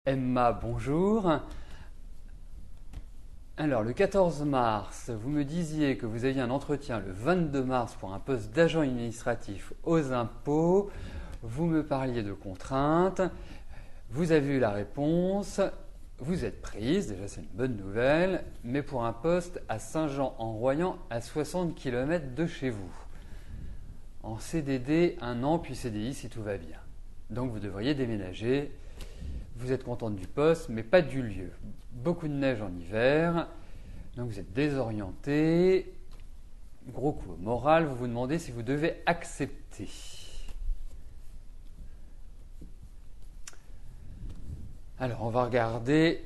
Emma, bonjour. Alors, le 14 mars, vous me disiez que vous aviez un entretien le 22 mars pour un poste d'agent administratif aux impôts. Vous me parliez de contraintes. Vous avez eu la réponse. Vous êtes prise, déjà c'est une bonne nouvelle, mais pour un poste à Saint-Jean-en-Royans, à 60 km de chez vous. En CDD, 1 an, puis CDI si tout va bien. Donc vous devriez déménager. Vous êtes contente du poste, mais pas du lieu. Beaucoup de neige en hiver, donc vous êtes désorienté. Gros coup au moral, vous vous demandez si vous devez accepter. Alors, on va regarder.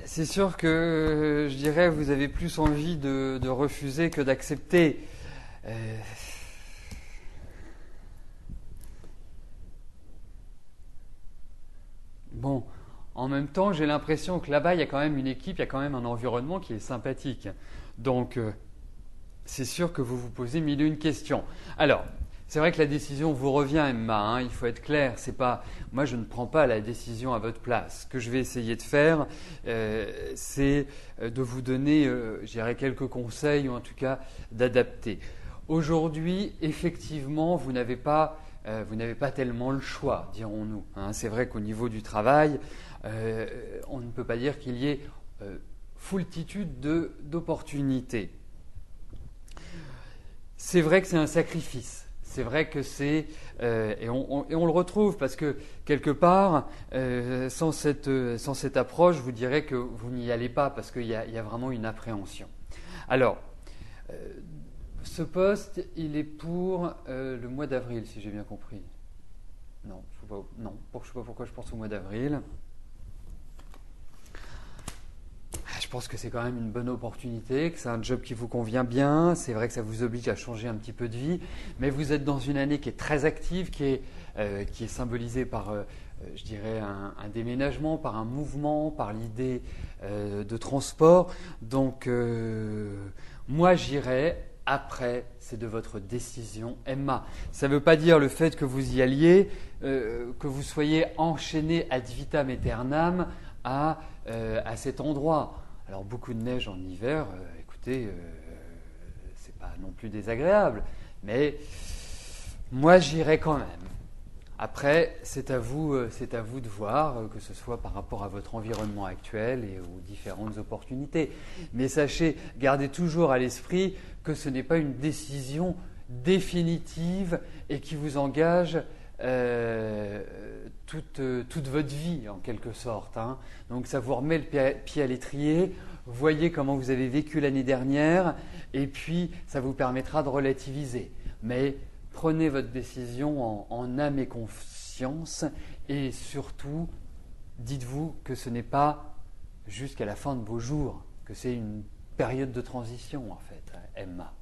C'est sûr que je dirais vous avez plus envie de refuser que d'accepter. Bon, en même temps, j'ai l'impression que là-bas, il y a quand même une équipe, il y a quand même un environnement qui est sympathique. Donc, c'est sûr que vous vous posez mille et une questions. Alors, c'est vrai que la décision vous revient, Emma, hein, il faut être clair. C'est pas, moi, je ne prends pas la décision à votre place. Ce que je vais essayer de faire, c'est de vous donner, je dirais, quelques conseils, ou en tout cas d'adapter. Aujourd'hui, effectivement, vous n'avez pas tellement le choix, dirons-nous. Hein. C'est vrai qu'au niveau du travail, on ne peut pas dire qu'il y ait foultitude d'opportunités. C'est vrai que c'est un sacrifice. C'est vrai que c'est et on le retrouve parce que quelque part, sans cette approche, vous direz que vous n'y allez pas parce qu'il y a vraiment une appréhension. Alors, ce poste, il est pour le mois d'avril, si j'ai bien compris. Non, je ne sais pas pourquoi je pense au mois d'avril. Je pense que c'est quand même une bonne opportunité, que c'est un job qui vous convient bien. C'est vrai que ça vous oblige à changer un petit peu de vie, mais vous êtes dans une année qui est très active, qui est symbolisée par, je dirais, un déménagement, par un mouvement, par l'idée de transport. Donc, moi, j'irais. Après, c'est de votre décision, Emma. Ça ne veut pas dire le fait que vous y alliez, que vous soyez enchaîné ad vitam aeternam à cet endroit. Alors beaucoup de neige en hiver, écoutez, c'est pas non plus désagréable, mais moi j'irai quand même. Après, c'est à vous de voir, que ce soit par rapport à votre environnement actuel et aux différentes opportunités. Mais sachez, gardez toujours à l'esprit que ce n'est pas une décision définitive et qui vous engage toute votre vie en quelque sorte. Hein. Donc ça vous remet le pied à l'étrier, voyez comment vous avez vécu l'année dernière et puis ça vous permettra de relativiser. Mais prenez votre décision en âme et conscience et surtout, dites-vous que ce n'est pas jusqu'à la fin de vos jours, que c'est une période de transition en fait, Emma.